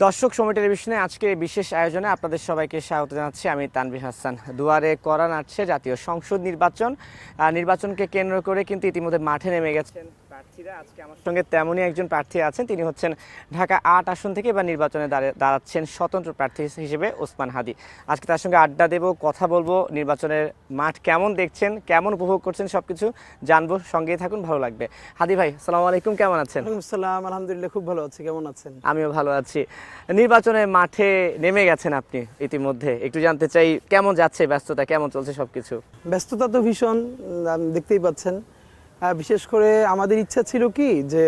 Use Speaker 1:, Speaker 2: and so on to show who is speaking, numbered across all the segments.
Speaker 1: দর্শক সময় টেলিভিশনে আজকে বিশেষ আয়োজনে আপনাদের সবাইকে স্বাগত জানাচ্ছি। আমি তানভীর হাসান। দুয়ারে করা নাড়ছে জাতীয় সংসদ নির্বাচন। নির্বাচনকে কেন্দ্র করে কিন্তু ইতিমধ্যে মাঠে নেমে গেছেন প্রার্থীরা। আজকে আমার সঙ্গে তেমনই একজন প্রার্থী আছেন, তিনি হচ্ছেন ঢাকা ৮ আসন থেকে এবার নির্বাচনে দাঁড়াচ্ছেন স্বতন্ত্র প্রার্থী হিসেবে ওসমান হাদি। আজকে তার সঙ্গে আড্ডা দেব, কথা বলবো, নির্বাচনের মাঠ কেমন দেখছেন, কেমন উপভোগ করছেন সবকিছু জানবো। সঙ্গেই থাকুন, ভালো লাগবে। হাদি ভাই, আসসালামু আলাইকুম, কেমন আছেন?
Speaker 2: আসসালাম, আলহামদুলিল্লাহ খুব ভালো আছি। কেমন আছেন?
Speaker 1: আমিও ভালো আছি। নির্বাচনের মাঠে নেমে গেছেন আপনি ইতিমধ্যে, একটু জানতে চাই কেমন যাচ্ছে, ব্যস্ততা কেমন চলছে সবকিছু?
Speaker 2: ব্যস্ততা তো ভীষণ, দেখতেই পাচ্ছেন। বিশেষ করে আমাদের ইচ্ছা ছিল কি যে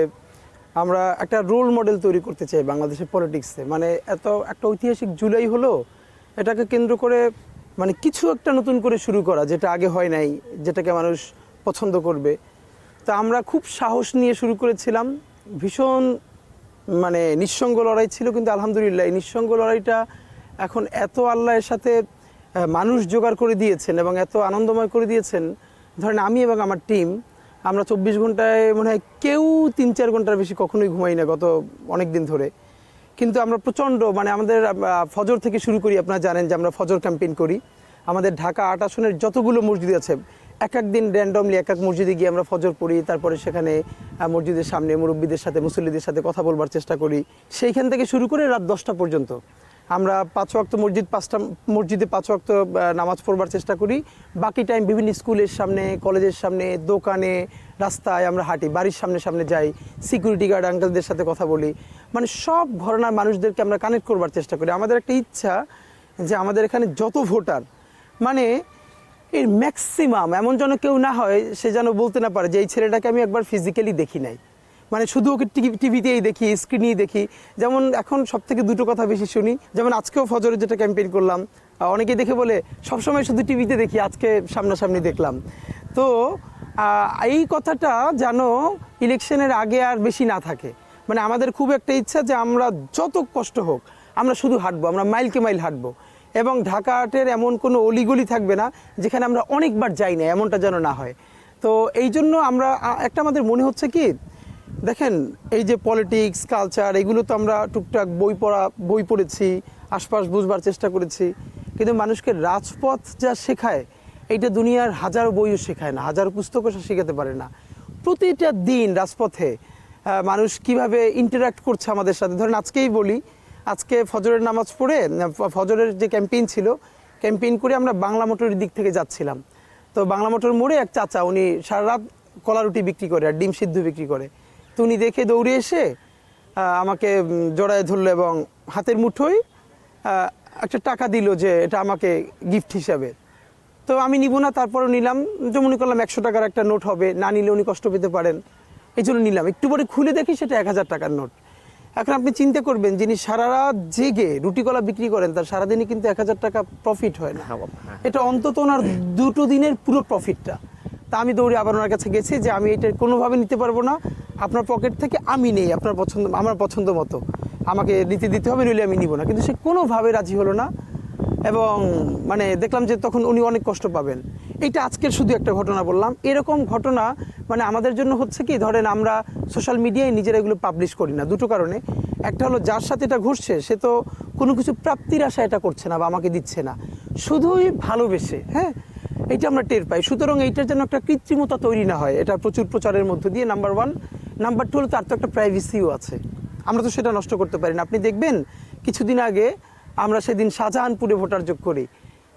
Speaker 2: আমরা একটা রোল মডেল তৈরি করতে চাই বাংলাদেশের পলিটিক্সে। মানে এত একটা ঐতিহাসিক জুলাই হলো, এটাকে কেন্দ্র করে মানে কিছু একটা নতুন করে শুরু করা, যেটা আগে হয় নাই, যেটাকে মানুষ পছন্দ করবে। তো আমরা খুব সাহস নিয়ে শুরু করেছিলাম। ভীষণ মানে নিঃসঙ্গ লড়াই ছিল, কিন্তু আলহামদুলিল্লাহ এই নিঃসঙ্গ লড়াইটা এখন এত আল্লাহর সাথে মানুষ জোগাড় করে দিয়েছেন এবং এত আনন্দময় করে দিয়েছেন। ধরেন আমি এবং আমার টিম, আমরা 24 ঘন্টায় মনে হয় কেউ 3-4 ঘন্টার বেশি কখনোই ঘুমাই না গত অনেক দিন ধরে। কিন্তু আমরা প্রচণ্ড মানে আমাদের ফজর থেকে শুরু করি। আপনারা জানেন যে আমরা ফজর ক্যাম্পেইন করি। আমাদের ঢাকা ৮ আসনের যতগুলো মসজিদ আছে, এক এক দিন র্যান্ডমলি এক এক মসজিদে গিয়ে আমরা ফজর পড়ি। তারপরে সেখানে মসজিদের সামনে মুরব্বীদের সাথে, মুসল্লিদের সাথে কথা বলবার চেষ্টা করি। সেইখান থেকে শুরু করে রাত 10টা পর্যন্ত আমরা 5 ওয়াক্ত মসজিদ, 5টা মসজিদে 5 ওয়াক্ত নামাজ পড়বার চেষ্টা করি। বাকি টাইম বিভিন্ন স্কুলের সামনে, কলেজের সামনে, দোকানে, রাস্তায় আমরা হাঁটি, বাড়ির সামনে সামনে যাই, সিকিউরিটি গার্ড আঙ্কেলদের সাথে কথা বলি। মানে সব ঘরানার মানুষদেরকে আমরা কানেক্ট করবার চেষ্টা করি। আমাদের একটা ইচ্ছা যে আমাদের এখানে যত ভোটার, মানে এর ম্যাক্সিমাম এমন যেন কেউ না হয় সে যেন বলতে না পারে যে এই ছেলেটাকে আমি একবার ফিজিক্যালি দেখি নাই, মানে শুধু ওকে টিভিতেই দেখি, স্ক্রিনেই দেখি। যেমন এখন সব থেকে দুটো কথা বেশি শুনি, যেমন আজকেও ফজরে যেটা ক্যাম্পেইন করলাম, অনেকে দেখে বলে সবসময় শুধু টিভিতে দেখি, আজকে সামনাসামনি দেখলাম। তো এই কথাটা যেন ইলেকশনের আগে আর বেশি না থাকে। মানে আমাদের খুব একটা ইচ্ছা যে আমরা যত কষ্ট হোক আমরা শুধু হাঁটবো, আমরা মাইলকে মাইল হাঁটবো। এবং ঢাকা ৮-এর এমন কোনো অলিগলি থাকবে না যেখানে আমরা অনেকবার যাই না, এমনটা যেন না হয়। তো এই জন্য আমরা একটা আমাদের মনে হচ্ছে কি, দেখেন এই যে পলিটিক্স, কালচার, এগুলো তো আমরা টুকটাক বই পড়েছি, আশপাশ বুঝবার চেষ্টা করেছি, কিন্তু মানুষকে রাজপথ যা শেখায় এইটা দুনিয়ার হাজারো বইও শেখায় না, হাজারো পুস্তকও শেখাতে পারে না। প্রতিটা দিন রাজপথে মানুষ কিভাবে ইন্টারাক্ট করছে আমাদের সাথে। ধরেন আজকেই বলি, আজকে ফজরের নামাজ পড়ে, ফজরের যে ক্যাম্পেইন ছিল, ক্যাম্পেইন করে আমরা বাংলা মোটরের দিক থেকে যাচ্ছিলাম। তো বাংলা মোটর মোড়ে এক চাচা, উনি সারা রাত কলা রুটি বিক্রি করে আর ডিম সিদ্ধ বিক্রি করে। তো উনি দেখে দৌড়ে এসে আমাকে জড়ায় ধরলো এবং হাতের মুঠোয় একটা টাকা দিল যে এটা আমাকে গিফট হিসাবে। তো আমি নিব না, তারপরও নিলাম। যে মনে করলাম 100 টাকার একটা নোট হবে, না নিলে উনি কষ্ট পেতে পারেন, এই জন্য নিলাম। একটু পরে খুলে দেখি সেটা 1000 টাকার নোট। এখন আপনি চিন্তা করবেন, যিনি সারা রাত জেগে রুটি কলা বিক্রি করেন, তার সারাদিনই কিন্তু 1000 টাকা প্রফিট হয় না। এটা অন্তত ওনার 2 দিনের পুরো প্রফিটটা। তা আমি দৌড়ে আবার ওনার কাছে গেছি যে আমি এটা কোনোভাবে নিতে পারবো না, আপনার পকেট থেকে আমি নেই, আপনার পছন্দ, আমার পছন্দ মতো আমাকে নিতে দিতে হবে, নইলে আমি নিব না। কিন্তু সে কোনোভাবে রাজি হলো না এবং মানে দেখলাম যে তখন উনি অনেক কষ্ট পাবেন। এইটা আজকের শুধু একটা ঘটনা বললাম। এরকম ঘটনা মানে আমাদের জন্য হচ্ছে কি, ধরেন আমরা সোশ্যাল মিডিয়ায় নিজেরা এগুলো পাবলিশ করি না দুটো কারণে। একটা হলো যার সাথে এটা ঘটছে সে তো কোনো কিছু প্রাপ্তির আশা এটা করছে না বা আমাকে দিচ্ছে না, শুধুই ভালোবেসে। হ্যাঁ, এইটা আমরা টের পাই। সুতরাং এইটার যেন একটা কৃত্রিমতা তৈরি না হয়, এটা প্রচুর প্রচারের মধ্য দিয়ে, নাম্বার 1। নাম্বার 2 হলো তার তো একটা প্রাইভেসিও আছে, আমরা তো সেটা নষ্ট করতে পারি না। আপনি দেখবেন কিছুদিন আগে আমরা সেদিন শাহজাহানপুরে ভোটার যোগ করি,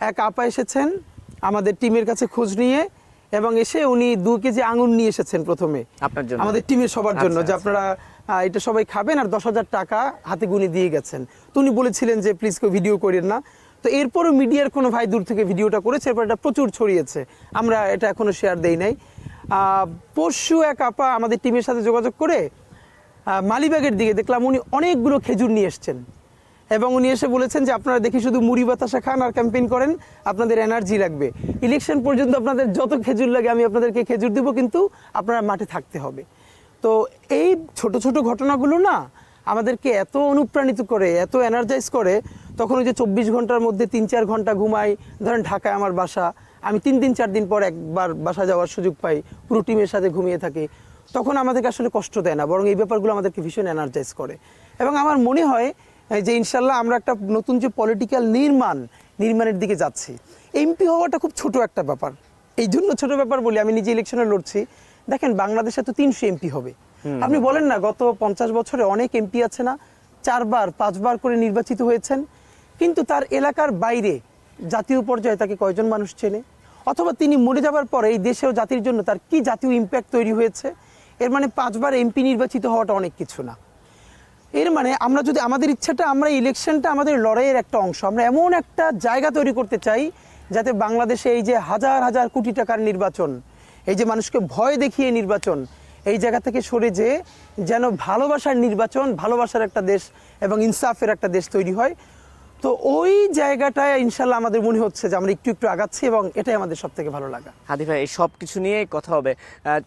Speaker 2: এক আপা এসেছেন আমাদের টিমের কাছে খোঁজ নিয়ে, এবং এসে উনি 2 কেজি আঙুর নিয়ে এসেছেন প্রথমে আপনার জন্য, আমাদের টিমের সবার জন্য, যে আপনারা এটা সবাই খাবেন, আর 10,000 টাকা হাতে গুনে দিয়ে গেছেন। তো উনি বলেছিলেন যে প্লিজ কেউ ভিডিও করেন না। তো এরপরও মিডিয়ার কোনো ভাই দূর থেকে ভিডিওটা করেছে, এরপর এটা প্রচুর ছড়িয়েছে, আমরা এটা এখনো শেয়ার দেই নাই। পরশু এক আপা আমাদের টিমের সাথে যোগাযোগ করে মালিবাগের দিকে দেখলাম উনি অনেকগুলো খেজুর নিয়ে এসছেন, এবং উনি এসে বলেছেন যে আপনারা দেখি শুধু মুড়ি বাতাসা খান আর ক্যাম্পেইন করেন, আপনাদের এনার্জি লাগবে, ইলেকশন পর্যন্ত আপনাদের যত খেজুর লাগে আমি আপনাদেরকে খেজুর দেবো, কিন্তু আপনারা মাঠে থাকতে হবে। তো এই ছোট ছোট ঘটনাগুলো না আমাদেরকে এত অনুপ্রাণিত করে, এত এনার্জাইজ করে। তখন ওই যে 24 ঘন্টার মধ্যে 3-4 ঘন্টা ঘুমাই, ধরেন ঢাকায় আমার বাসা, আমি 3-4 দিন পর একবার বাসা যাওয়ার সুযোগ পাই, পুরো টিমের সাথে ঘুমিয়ে থাকি, তখন আমাদেরকে আসলে কষ্ট দেয় না, বরং এই ব্যাপারগুলো আমাদেরকে ভীষণ এনার্জাইজ করে। এবং আমার মনে হয় যে ইনশাল্লাহ আমরা একটা নতুন যে পলিটিক্যাল নির্মাণের দিকে যাচ্ছি। এমপি হওয়াটা খুব ছোট একটা ব্যাপার, এই জন্য ছোট ব্যাপার বলি, আমি নিজে ইলেকশনে লড়ছি। দেখেন বাংলাদেশে তো 300 এমপি হবে। আপনি বলেন না গত 50 বছরে অনেক এমপি আছে না, 4বার 5বার করে নির্বাচিত হয়েছেন, কিন্তু তার এলাকার বাইরে জাতীয় পর্যায়ে তাকে কয়জন মানুষ চেনে, অথবা তিনি মরে যাবার পরে এই দেশের ও জাতির জন্য তার কি জাতীয় ইম্প্যাক্ট তৈরি হয়েছে। এর মানে 5বার এমপি নির্বাচিত হওয়াটা অনেক কিছু না। এর মানে আমরা যদি আমাদের ইচ্ছাটা, আমরা ইলেকশনটা আমাদের লড়াইয়ের একটা অংশ, আমরা এমন একটা জায়গা তৈরি করতে চাই যাতে বাংলাদেশে এই যে হাজার হাজার কোটি টাকার নির্বাচন, এই যে মানুষকে ভয় দেখিয়ে নির্বাচন, এই জায়গা থেকে সরে যেন ভালোবাসার নির্বাচন, ভালোবাসার একটা দেশ এবং ইনসাফের একটা দেশ তৈরি হয়। তো ওই জায়গাটায় ইনশাল্লাহ আমাদের মনে হচ্ছে যে আমরা একটু একটু আগাচ্ছি এবং এটাই আমাদের সব থেকে ভালো লাগা।
Speaker 1: হাদি ভাই, এই সব কিছু নিয়েই কথা হবে।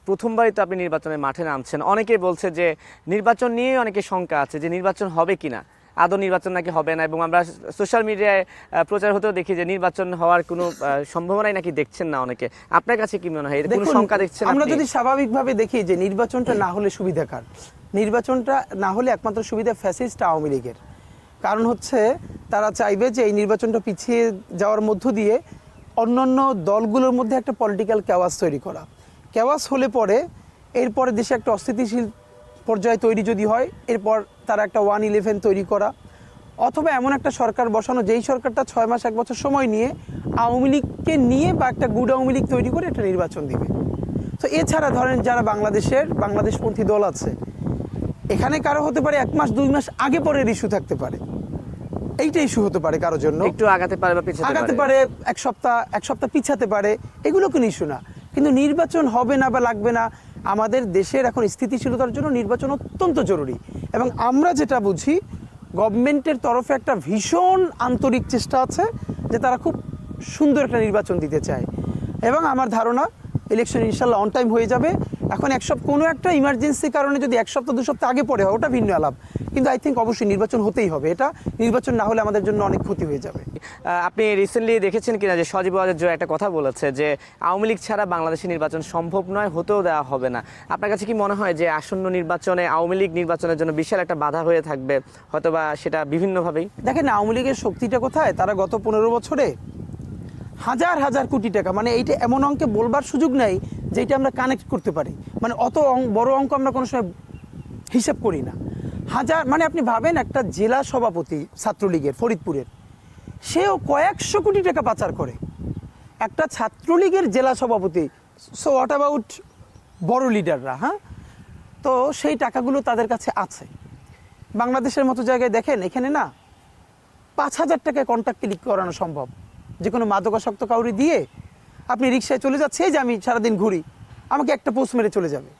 Speaker 1: প্রথমবারই তো আপনি নির্বাচনের মাঠে নামছেন, অনেকেই বলছে যে নির্বাচন নিয়ে অনেকে শঙ্কা আছে যে নির্বাচন হবে কিনা, আদৌ নির্বাচন নাকি হবে না, এবং আমরা সোশ্যাল মিডিয়ায় প্রচার হতেও দেখি যে নির্বাচন হওয়ার কোনো সম্ভাবনাই নাকি দেখছেন না অনেকে। আপনার কাছে কি মনে হয়, এর কোনো শঙ্কা দেখছেন?
Speaker 2: আমরা যদি স্বাভাবিকভাবে দেখি যে নির্বাচনটা না হলে সুবিধা কার, নির্বাচনটা না হলে একমাত্র সুবিধা ফ্যাসিস্ট আওয়ামী লীগের। কারণ হচ্ছে তারা চাইবে যে এই নির্বাচনটা পিছিয়ে যাওয়ার মধ্য দিয়ে অন্যান্য দলগুলোর মধ্যে একটা পলিটিক্যাল ক্যাওয়াস তৈরি করা। ক্যাওয়াস হলে পরে এরপরে দেশে একটা অস্থিতিশীল পর্যায়ে তৈরি যদি হয়, এরপর তারা একটা 1-11 তৈরি করা, অথবা এমন একটা সরকার বসানো যেই সরকারটা 6 মাস 1 বছর সময় নিয়ে আওয়ামী লীগকে নিয়ে বা একটা গুড আওয়ামী লীগ তৈরি করে একটা নির্বাচন দিবে। তো এছাড়া ধরেন যারা বাংলাদেশপন্থী দল আছে, এখানে কারো হতে পারে 1 মাস 2 মাস আগে পরের ইস্যু থাকতে পারে, এইটা ইস্যু হতে পারে কারোর জন্য,
Speaker 1: একটু আগাতে পারে বা
Speaker 2: আগাতে পারে, এক সপ্তাহ পিছাতে পারে, এগুলো কোনো ইস্যু না। কিন্তু নির্বাচন হবে না বা লাগবে না, আমাদের দেশের এখন স্থিতিশীলতার জন্য নির্বাচন অত্যন্ত জরুরি। এবং আমরা যেটা বুঝি, গভর্নমেন্টের তরফে একটা ভীষণ আন্তরিক চেষ্টা আছে যে তারা খুব সুন্দর একটা নির্বাচন দিতে চায়, এবং আমার ধারণা ইলেকশন ইনশাল্লাহ অন টাইম হয়ে যাবে। এখন কোনো একটা ইমার্জেন্সি কারণে যদি 1 সপ্তাহ 2 সপ্তাহ আগে পড়ে হয় ওটা ভিন্ন আলাপ, কিন্তু আই থিঙ্ক অবশ্যই নির্বাচন হতেই হবে। এটা নির্বাচন না হলে আমাদের জন্য অনেক ক্ষতি হয়ে যাবে।
Speaker 1: আপনি রিসেন্টলি দেখেছেন কিনা যে সজীব ওয়াজেদ জয় একটা কথা বলেছে যে আওয়ামী লীগ ছাড়া বাংলাদেশে নির্বাচন সম্ভব নয়, হতেও দেওয়া হবে না। আপনার কাছে কি মনে হয় যে আসন্ন নির্বাচনে আওয়ামী লীগ নির্বাচনের জন্য বিশাল একটা বাধা হয়ে থাকবে, হয়তোবা সেটা বিভিন্নভাবেই?
Speaker 2: দেখেন আওয়ামী লীগের শক্তিটা কোথায়, তারা গত 15 বছরে হাজার হাজার কোটি টাকা, মানে এইটা এমন অঙ্কে বলবার সুযোগ নেই যেটা আমরা কানেক্ট করতে পারি, মানে অত বড় অঙ্ক আমরা কোনো সময় হিসাব করি না। মানে আপনি ভাবেন একটা জেলা সভাপতি ছাত্রলীগের ফরিদপুরের, সেও কয়েকশো কোটি টাকা পাচার করে, একটা ছাত্রলীগের জেলা সভাপতি। সো হোয়াট অ্যাবাউট বড় লিডাররা? হ্যাঁ, তো সেই টাকাগুলো তাদের কাছে আছে। বাংলাদেশের মতো জায়গায় দেখেন এখানে না 5,000 টাকায় কন্ট্রাক্ট ক্লিক করানো সম্ভব, যে কোনো মাদকাসক্ত কাউরি দিয়ে আপনি রিক্সায় চলে যাচ্ছে, এই যে আমি সারাদিন ঘুরি, আমাকে একটা পোস্ট মেরে চলে যাবে।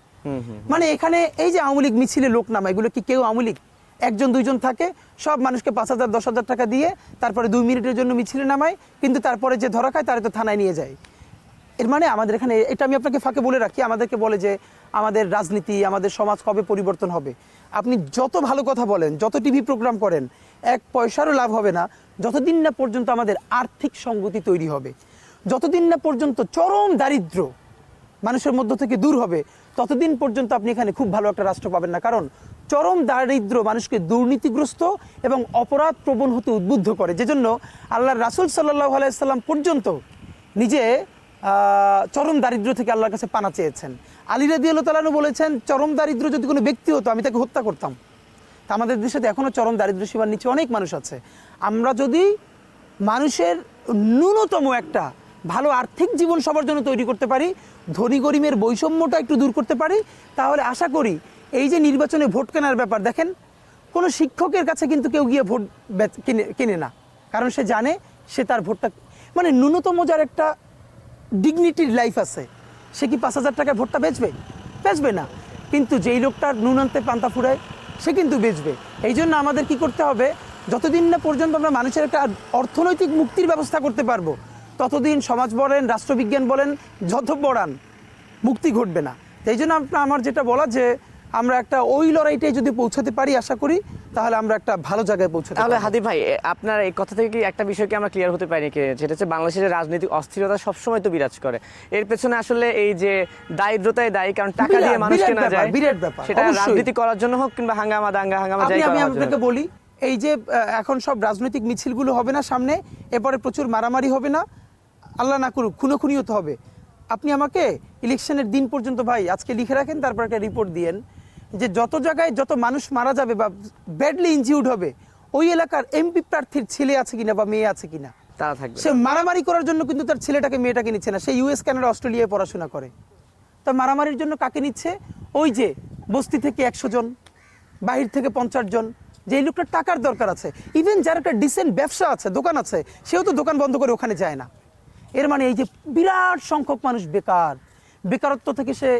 Speaker 2: মানে এখানে এই যে আওয়ামী লীগ মিছিলে লোক নামা, এগুলো কি কেউ আওয়ামী লীগ? 1-2 জন থাকে, সব মানুষকে 5,000 10,000 টাকা দিয়ে তারপরে 2 মিনিটের জন্য মিছিলে নামায়, কিন্তু তারপরে যে ধরা খায় তারা তো থানায় নিয়ে যায়। এর মানে আমাদের এখানে, এটা আমি আপনাকে ফাঁকে বলে রাখি, আমাদেরকে বলে যে আমাদের রাজনীতি, আমাদের সমাজ কবে পরিবর্তন হবে। আপনি যত ভালো কথা বলেন, যত টিভি প্রোগ্রাম করেন, 1 পয়সারও লাভ হবে না যতদিন না পর্যন্ত আমাদের আর্থিক সংগতি তৈরি হবে, যতদিন না পর্যন্ত চরম দারিদ্র্য মানুষের মধ্য থেকে দূর হবে, ততদিন পর্যন্ত আপনি এখানে খুব ভালো একটা রাষ্ট্র পাবেন না। কারণ চরম দারিদ্র্য মানুষকে দুর্নীতিগ্রস্ত এবং অপরাধ প্রবণ হতে উদ্বুদ্ধ করে, যেজন্য আল্লাহর রাসূল সাল্লাল্লাহু আলাইহি সাল্লাম পর্যন্ত নিজে চরম দারিদ্র্য থেকে আল্লাহর কাছে পানা চেয়েছেন। আলী রাদিয়াল্লাহু তাআলা বলেছেন, চরম দারিদ্র্য যদি কোনো ব্যক্তি হতো আমি তাকে হত্যা করতাম। তা আমাদের দেশে এখনও চরম দারিদ্র্য সীমার নিচে অনেক মানুষ আছে। আমরা যদি মানুষের ন্যূনতম একটা ভালো আর্থিক জীবন সবার জন্য তৈরি করতে পারি, ধনী গরিবের বৈষম্যটা একটু দূর করতে পারি, তাহলে আশা করি এই যে নির্বাচনে ভোট কেনার ব্যাপার, দেখেন কোনো শিক্ষকের কাছে কিন্তু কেউ গিয়ে ভোট কেনে না, কারণ সে জানে সে তার ভোটটা, মানে ন্যূনতম যার একটা ডিগনিটির লাইফ আছে, সে কি 5,000 টাকায় ভোটটা বেচবে না। কিন্তু যেই লোকটার নুনান্তে পান্তা ফুরায় সে কিন্তু বেচবে। এই জন্য আমাদের কি করতে হবে, যতদিন না পর্যন্ত আমরা মানুষের একটা অর্থনৈতিক মুক্তির ব্যবস্থা করতে পারবো, ততদিন সমাজ বলেন, রাষ্ট্রবিজ্ঞান বলেন, যত পড়ান, মুক্তি ঘটবে না। এই জন্য আমার যেটা বলা, যে আমরা একটা ওই লড়াইটাই যদি পৌঁছাতে পারি, আশা করি তাহলে আমরা একটা ভালো জায়গায় পৌঁছাতে পারব।
Speaker 1: তাহলে হাদি ভাই, আপনার এই কথা থেকে কি একটা বিষয়কে আমরা ক্লিয়ার হতে পারি কি, যেটা হচ্ছে বাংলাদেশের রাজনৈতিক অস্থিরতা সবসময় তো বিরাজ করে, এর পেছনে আসলে এই যে দারিদ্রতাই দায়ী, কারণ টাকা দিয়ে মানুষ কেনা যায়,
Speaker 2: বিরাট ব্যাপার।
Speaker 1: সেটা রাজনীতি করার জন্য হোক কিংবা হাঙ্গামা দাঙ্গা হাঙ্গামা যাই করার জন্য।
Speaker 2: আমি আপনাকে বলি, এই যে এখন সব রাজনৈতিক মিছিলগুলো হবে না সামনে, এরপরে প্রচুর মারামারি হবে না, আল্লাহ না করুক খুনোখুনিও তো হবে। আপনি আমাকে ইলেকশনের দিন পর্যন্ত ভাই আজকে লিখে রাখেন, তারপর একটা রিপোর্ট দিয়েন যে যত জায়গায় যত মানুষ মারা যাবে বা ব্যাডলি ইনজিউর্ড হবে, ওই এলাকার এমপি প্রার্থীর ছেলে আছে কিনা বা মেয়ে আছে কিনা।
Speaker 1: তারা থাকবে।
Speaker 2: সে মারামারি করার জন্য কিন্তু তার ছেলেটাকে মেয়েটাকে নিচ্ছে না, সে ইউএস, কানাডা, অস্ট্রেলিয়ায় পড়াশোনা করে। তা মারামারির জন্য কাকে নিচ্ছে? ওই যে বস্তি থেকে 100 জন, বাহির থেকে 50 জন, যে লোকটার টাকার দরকার আছে। ইভেন যার একটা ডিসেন্ট ব্যবসা আছে, দোকান আছে, সেও তো দোকান বন্ধ করে ওখানে যায় না। এর মানে এই যে বিরাট সংখ্যক মানুষ বেকার, বেকারত্ব থেকে সে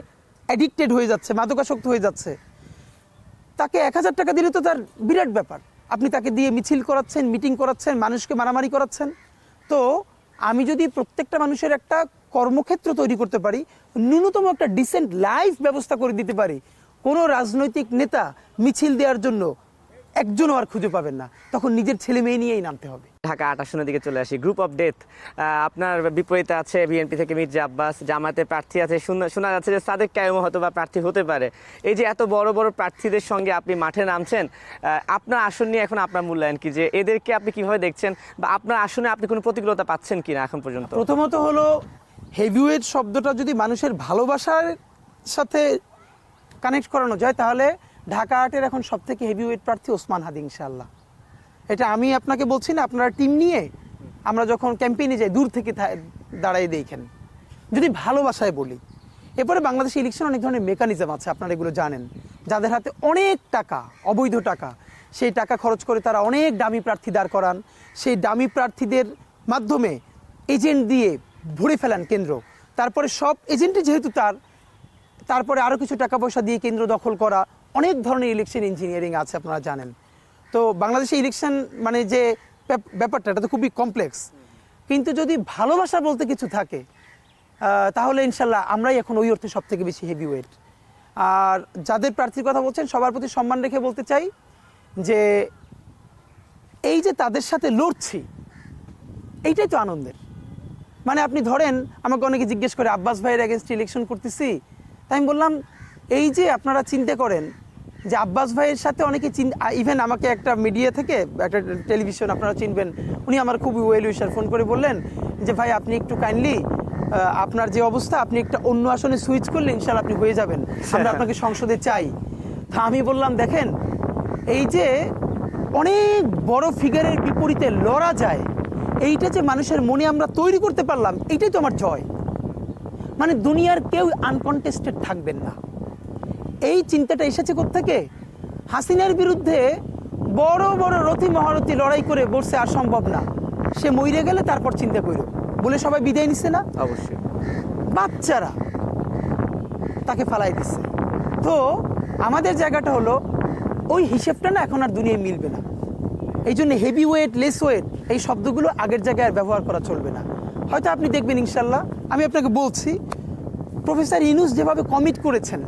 Speaker 2: অ্যাডিক্টেড হয়ে যাচ্ছে, মাদকাসক্ত হয়ে যাচ্ছে। তাকে 1000 টাকা দিলে তো তার বিরাট ব্যাপার, আপনি তাকে দিয়ে মিছিল করাচ্ছেন, মিটিং করাচ্ছেন, মানুষকে মারামারি করাচ্ছেন। তো আমি যদি প্রত্যেকটা মানুষের একটা কর্মক্ষেত্র তৈরি করতে পারি, ন্যূনতম একটা ডিসেন্ট লাইফ ব্যবস্থা করে দিতে পারি, কোনো রাজনৈতিক নেতা মিছিল দেওয়ার জন্য একজনও আর খুঁজে পাবেন না, তখন নিজের ছেলে মেয়ে নিয়েই নামতে হবে।
Speaker 1: ঢাকা 8 আসনের দিকে চলে আসি। গ্রুপ অফ ডেথ, আপনার বিপরীতে আছে বিএনপি থেকে মির্জা আব্বাস, জামাতে প্রার্থী আছে, শোনা যাচ্ছে যে সাদেক কায়েমও হয়তো বা প্রার্থী হতে পারে। এই যে এত বড় বড় প্রার্থীদের সঙ্গে আপনি মাঠে নামছেন, আপনার আসন নিয়ে এখন আপনার মূল্যায়ন কি, যে এদেরকে আপনি কিভাবে দেখছেন, বা আপনার আসনে আপনি কোনো প্রতিকূলতা পাচ্ছেন কিনা এখন পর্যন্ত?
Speaker 2: প্রথমত হলো হেভিওয়েট শব্দটা যদি মানুষের ভালোবাসার সাথে কানেক্ট করানো যায়, তাহলে ঢাকা 8-এর এখন সব থেকে হেভিওয়েট প্রার্থী ওসমান হাদি ইনশাআল্লাহ। এটা আমি আপনাকে বলছি না, আপনারা টিম নিয়ে আমরা যখন ক্যাম্পেইনে যাই দূর থেকে দাঁড়াই দেখেন, যদি ভালোবাসায় বলি। এরপরে বাংলাদেশে ইলেকশন অনেক ধরনের মেকানিজম আছে, আপনারা এগুলো জানেন, যাদের হাতে অনেক টাকা, অবৈধ টাকা, সেই টাকা খরচ করে তারা অনেক দামি প্রার্থী দাঁড় করান, সেই দামি প্রার্থীদের মাধ্যমে এজেন্ট দিয়ে ভরে ফেলান কেন্দ্র, তারপরে সব এজেন্টই যেহেতু তারপরে আরও কিছু টাকা পয়সা দিয়ে কেন্দ্র দখল করা, অনেক ধরনের ইলেকশন ইঞ্জিনিয়ারিং আছে, আপনারা জানেন। তো বাংলাদেশে ইলেকশন মানে যে ব্যাপারটা, এটা তো খুবই কমপ্লেক্স। কিন্তু যদি ভালোবাসা বলতে কিছু থাকে, তাহলে ইনশাল্লাহ আমরাই এখন ওই অর্থে সব থেকে বেশি হেভিওয়েট। আর যাদের প্রার্থীর কথা বলছেন, সবার প্রতি সম্মান রেখে বলতে চাই যে এই যে তাদের সাথে লড়ছি, এইটাই তো আনন্দের। মানে আপনি ধরেন, আমাকে অনেকে জিজ্ঞেস করে আব্বাস ভাইয়ের এগেনস্ট ইলেকশন করতেছি, তাই আমি বললাম এই যে আপনারা চিন্তা করেন যে আব্বাস ভাইয়ের সাথে অনেকে ইভেন আমাকে একটা মিডিয়া থেকে, একটা টেলিভিশন আপনারা চিনবেন, উনি আমার খুবই ওয়েল উইশার, ফোন করে বললেন যে ভাই আপনি একটু কাইন্ডলি আপনার যে অবস্থা, আপনি একটা অন্য আসনে সুইচ করলে ইনশাল্লাহ আপনি হয়ে যাবেন, আমরা আপনাকে সংসদে চাই। তা আমি বললাম দেখেন, এই যে অনেক বড় ফিগারের বিপরীতে লড়া যায়, এইটা যে মানুষের মনে আমরা তৈরি করতে পারলাম, এইটাই তো আমার জয়। মানে দুনিয়ার কেউ আনকনটেস্টেড থাকবেন না, এই চিন্তাটা এসেছে কোত্থেকে? হাসিনার বিরুদ্ধে বড় বড় রথী মহারথী লড়াই করে বসে আর সম্ভব না, সে মইরে গেলে তারপর চিন্তা করো বলে সবাই বিদায় নিচ্ছে না?
Speaker 1: অবশ্যই।
Speaker 2: বাচ্চারা তাকে ফালাই দিচ্ছে। তো আমাদের জায়গাটা হলো ওই হিসেবটা না এখন আর দুনিয়ায় মিলবে না। এই জন্য হেভি ওয়েট, লেস ওয়েট এই শব্দগুলো আগের জায়গায় আর ব্যবহার করা চলবে না। হয়তো আপনি দেখবেন ইনশাল্লাহ, আমি আপনাকে বলছি, প্রফেসর ইউনূস যেভাবে কমিট করেছেন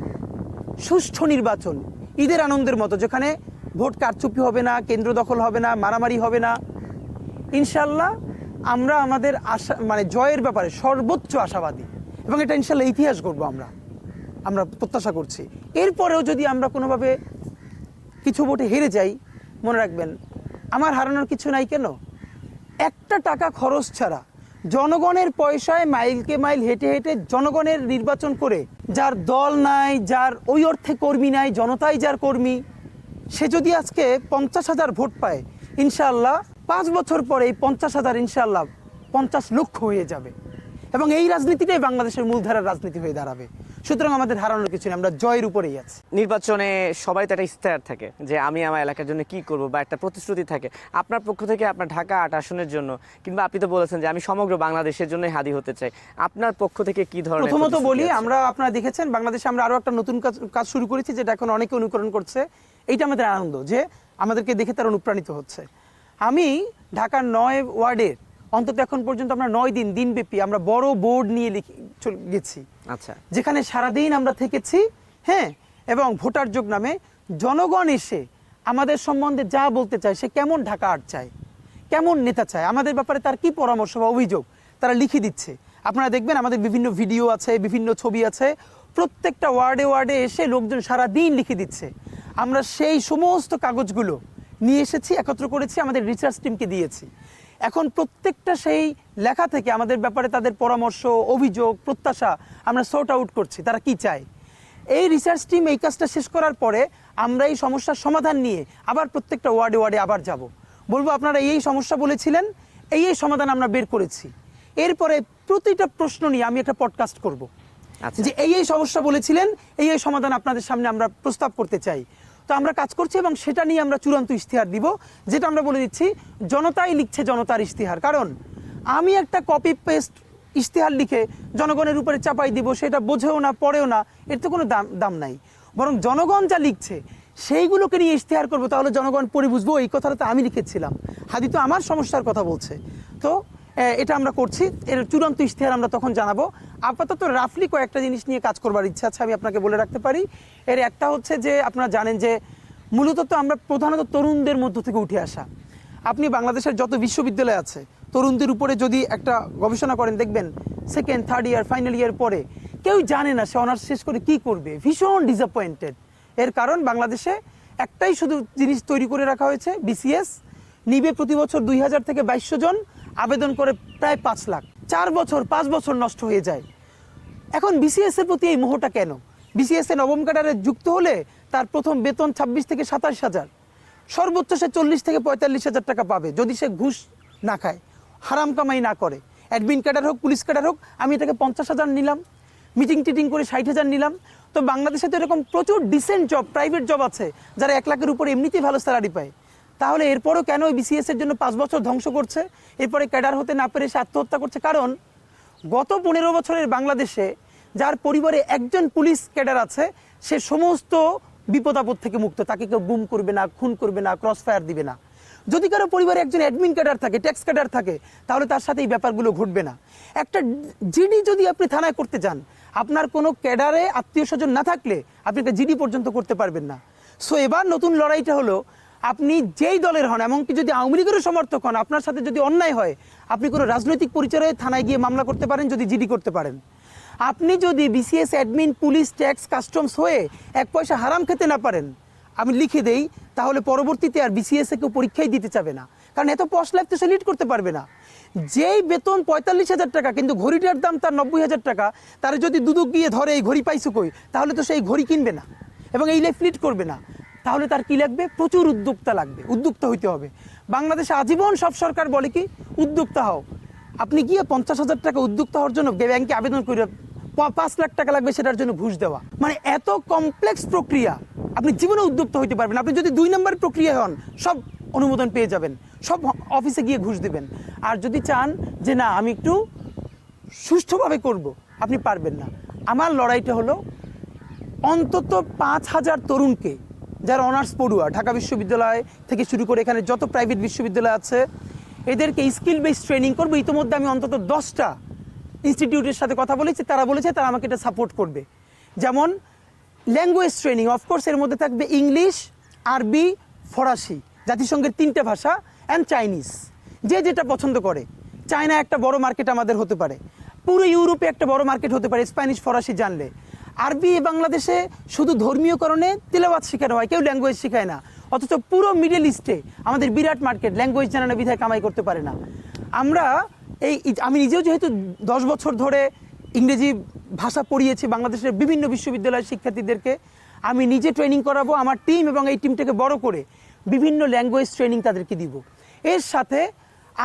Speaker 2: সুষ্ঠু নির্বাচন, ঈদের আনন্দের মতো, যেখানে ভোট কারচুপি হবে না, কেন্দ্র দখল হবে না, মারামারি হবে না, ইনশাল্লাহ আমরা আমাদের আশা মানে জয়ের ব্যাপারে সর্বোচ্চ আশাবাদী, এবং এটা ইনশাল্লাহ ইতিহাস গড়বো আমরা প্রত্যাশা করছি। এরপরেও যদি আমরা কোনোভাবে কিছু ভোটে হেরে যাই, মনে রাখবেন আমার হারানোর কিছু নাই। কেন? একটা টাকা খরচ ছাড়া জনগণের পয়সায় মাইলকে মাইল হেঁটে হেঁটে জনগণের নির্বাচন করে, যার দল নাই, যার ওই অর্থে কর্মী নাই, জনতাই যার কর্মী, সে যদি আজকে 50,000 ভোট পায়, ইনশাআল্লাহ 5 বছর পরে এই 50,000 ইনশাআল্লাহ 50 লক্ষ হয়ে যাবে, এবং এই রাজনীতিটাই বাংলাদেশের মূলধারার রাজনীতি হয়ে দাঁড়াবে। সুতরাং আমাদের হারানোর কিছু নেই, আমরা জয়ের উপরেই আছি।
Speaker 1: নির্বাচনে সবাই তো একটা ইশতেহার থাকে যে আমি আমার এলাকার জন্য কি করব, বা একটা প্রতিশ্রুতি থাকে। আপনার পক্ষ থেকে আপনার ঢাকা 8 আসনের জন্য, কিংবা আপনি তো বলেছেন যে আমি সমগ্র বাংলাদেশের জন্য হাদি হতে চাই, আপনার পক্ষ থেকে কি ধরনের?
Speaker 2: প্রথমত বলি, আমরা আপনারা দেখেছেন বাংলাদেশে আমরা আরো একটা নতুন কাজ শুরু করেছি, যেটা এখন অনেকে অনুকরণ করছে। এইটা আমাদের আনন্দ যে আমাদেরকে দেখে তারা অনুপ্রাণিত হচ্ছে। আমি ঢাকার 9 ওয়ার্ডের অন্তত এখন পর্যন্ত আমরা 9 দিনব্যাপী আমরা বড় বোর্ড নিয়ে গেছি,
Speaker 1: আচ্ছা,
Speaker 2: যেখানে সারাদিন আমরা থেকেছি, হ্যাঁ, এবং ভোটার যোগ নামে জনগণ এসে আমাদের সম্বন্ধে যা বলতে চায়, সে কেমন ঢাকা 8 চায়, কেমন নেতা চায়, আমাদের ব্যাপারে তার কি পরামর্শ বা অভিযোগ, তারা লিখে দিচ্ছে। আপনারা দেখবেন আমাদের বিভিন্ন ভিডিও আছে, বিভিন্ন ছবি আছে, প্রত্যেকটা ওয়ার্ডে ওয়ার্ডে এসে লোকজন সারাদিন লিখে দিচ্ছে। আমরা সেই সমস্ত কাগজগুলো নিয়ে এসেছি, একত্র করেছি, আমাদের রিসার্চ টিমকে দিয়েছি। এখন প্রত্যেকটা সেই লেখা থেকে আমাদের ব্যাপারে তাদের পরামর্শ, অভিযোগ, প্রত্যাশা আমরা সর্ট আউট করছি, তারা কি চায়। এই রিসার্চ টিম এই কাজটা শেষ করার পরে আমরা এই সমস্যার সমাধান নিয়ে আবার প্রত্যেকটা ওয়ার্ডে ওয়ার্ডে আবার যাব, বলবো আপনারা এই সমস্যা বলেছিলেন, এই সমাধান আমরা বের করেছি। এরপরে প্রতিটা প্রশ্ন নিয়ে আমি একটা পডকাস্ট করব,
Speaker 1: আচ্ছা।
Speaker 2: যে এই সমস্যা বলেছিলেন, এই সমাধান আপনাদের সামনে আমরা প্রস্তাব করতে চাই। তো আমরা কাজ করছি এবং সেটা নিয়ে আমরা চূড়ান্ত ইশতেহার দিব, যেটা আমরা বলে দিচ্ছি জনতাই লিখছে জনতার ইশতেহার। কারণ আমি একটা কপি পেস্ট ইশতেহার লিখে জনগণের উপরে চাপাই দিব, সেটা বোঝেও না, পড়েও না, এর তো কোনো দাম নাই। বরং জনগণ যা লিখছে সেইগুলোকে নিয়ে ইশতেহার করবো, তাহলে জনগণ পড়ে বুঝবো এই কথাটা তো আমি লিখেছিলাম, হাদি তো আমার সমস্যার কথা বলছে। তো এটা আমরা করছি, এর চূড়ান্ত ইশতেহার আমরা তখন জানাবো। আপাতত রাফলি কয়েকটা জিনিস নিয়ে কাজ করবার ইচ্ছা আছে, আমি আপনাকে বলে রাখতে পারি। এর একটা হচ্ছে যে আপনারা জানেন যে মূলত তো আমরা প্রধানত তরুণদের মধ্য থেকে উঠে আসা। আপনি বাংলাদেশের যত বিশ্ববিদ্যালয় আছে তরুণদের উপরে যদি একটা গবেষণা করেন, দেখবেন second, third year, final year পরে কেউ জানে না সে অনার্স শেষ করে কী করবে, ভীষণ ডিসঅ্যাপয়েন্টেড। এর কারণ বাংলাদেশে একটাই শুধু জিনিস তৈরি করে রাখা হয়েছে, বিসিএস নিবে প্রতি বছর 2000 থেকে 2200 জন, আবেদন করে প্রায় 5 লাখ, 4 বছর 5 বছর নষ্ট হয়ে যায়। এখন বিসিএস এর প্রতি এই মোহটা কেন? বিসিএস এ নবম ক্যাডারে যুক্ত হলে তার প্রথম বেতন 26 থেকে 27 হাজার, সর্বোচ্চ সে 40 থেকে 45 হাজার টাকা পাবে যদি সে ঘুষ না খায়, হারাম কামাই না করে। অ্যাডমিন ক্যাডার হোক, পুলিশ ক্যাডার হোক, আমি এটাকে 50 হাজার নিলাম, মিটিং টিটিং করে 60 হাজার নিলাম। তো বাংলাদেশে তো এরকম প্রচুর ডিসেন্ট জব, প্রাইভেট জব আছে যারা 1 লাখের উপরে এমনিতেই ভালো স্যালারি পায়। তাহলে এরপরও কেন ওই বিসিএস এর জন্য 5 বছর ধ্বংস করছে, এরপরে ক্যাডার হতে না পেরে সে আত্মহত্যা করছে? কারণ গত 15 বছরের বাংলাদেশে যার পরিবারে একজন পুলিশ ক্যাডার আছে, সে সমস্ত বিপদ আপদ থেকে মুক্ত, তাকে কেউ গুম করবে না, খুন করবে না, ক্রস ফায়ার দিবে না। যদি কারো পরিবারে একজন অ্যাডমিন ক্যাডার থাকে, ট্যাক্স ক্যাডার থাকে, তাহলে তার সাথে এই ব্যাপারগুলো ঘটবে না। একটা জিডি যদি আপনি থানায় করতে যান, আপনার কোনো ক্যাডারে আত্মীয় স্বজন না থাকলে আপনি একটা জিডি পর্যন্ত করতে পারবেন না। সো এবার নতুন লড়াইটা হলো, আপনি যেই দলের হন, এমনকি যদি আওয়ামী লীগেরও সমর্থক হন, আপনার সাথে যদি অন্যায় হয়, আপনি কোনো রাজনৈতিক পরিচয়ে থানায় গিয়ে মামলা করতে পারেন যদি জিডি করতে পারেন। আপনি যদি BCS admin, police, tax, customs হয়ে 1 পয়সা হারাম খেতে না পারেন, আমি লিখে দেই, তাহলে পরবর্তীতে আর বিসিএস এ কেউ পরীক্ষাই দিতে চাবে না। কারণ এত পশ লাইফ তো সে লিড করতে পারবে না। যেই বেতন 45 হাজার টাকা কিন্তু ঘড়িটার দাম তার 90 হাজার টাকা, তার যদি দুদক গিয়ে ধরে এই ঘড়ি পাইছো কই, তাহলে তো সেই ঘড়ি কিনবে না এবং এই লাইফ লিড করবে না। তাহলে তার কি লাগবে? প্রচুর উদ্যোক্তা লাগবে, উদ্যোক্তা হইতে হবে। বাংলাদেশে আজীবন সব সরকার বলে কি, উদ্যোক্তা হও। আপনি গিয়ে 50 হাজার টাকা উদ্যোক্তা হওয়ার জন্য ব্যাংকে আবেদন করে 5 লাখ টাকা লাগবে সেটার জন্য ঘুষ দেওয়া, মানে এত কমপ্লেক্স প্রক্রিয়া, আপনি জীবনে উদ্যোক্তা হইতে পারবেন। আপনি যদি 2 নম্বর প্রক্রিয়া হন, সব অনুমোদন পেয়ে যাবেন, সব অফিসে গিয়ে ঘুষ দেবেন। আর যদি চান যে না আমি একটু সুষ্ঠুভাবে করব, আপনি পারবেন না। আমার লড়াইটা হলো অন্তত 5,000 তরুণকে, যারা অনার্স পড়ুয়া, ঢাকা বিশ্ববিদ্যালয় থেকে শুরু করে এখানে যত প্রাইভেট বিশ্ববিদ্যালয় আছে, এদেরকে স্কিল বেসড ট্রেনিং করবো। ইতিমধ্যে আমি অন্তত 10টা ইনস্টিটিউটের সাথে কথা বলেছি, তারা বলেছে তারা আমাকে এটা সাপোর্ট করবে। যেমন ল্যাঙ্গুয়েজ ট্রেনিং, অফকোর্স এর মধ্যে থাকবে ইংলিশ, আরবি, ফরাসি, জাতিসংঘের 3টে ভাষা, অ্যান্ড চাইনিজ, যে যেটা পছন্দ করে। চায়না একটা বড় মার্কেট আমাদের হতে পারে, পুরো ইউরোপে একটা বড় মার্কেট হতে পারে স্প্যানিশ, ফরাসি জানলে। আরবি বাংলাদেশে শুধু ধর্মীয় কারণে তেলাওয়াত শেখানো হয়, কেউ ল্যাঙ্গুয়েজ শেখায় না। অথচ পুরো মিডল ইস্টে আমাদের বিরাট মার্কেট, ল্যাঙ্গুয়েজ জানা না বিধায় কামাই করতে পারে না। আমরা আমি নিজেও যেহেতু 10 বছর ধরে ইংরেজি ভাষা পড়িয়েছি বাংলাদেশের বিভিন্ন বিশ্ববিদ্যালয়ের শিক্ষার্থীদেরকে, আমি নিজে ট্রেনিং করাবো, আমার টিম এবং এই টিমটাকে বড় করে বিভিন্ন ল্যাঙ্গুয়েজ ট্রেনিং তাদেরকে দিব। এর সাথে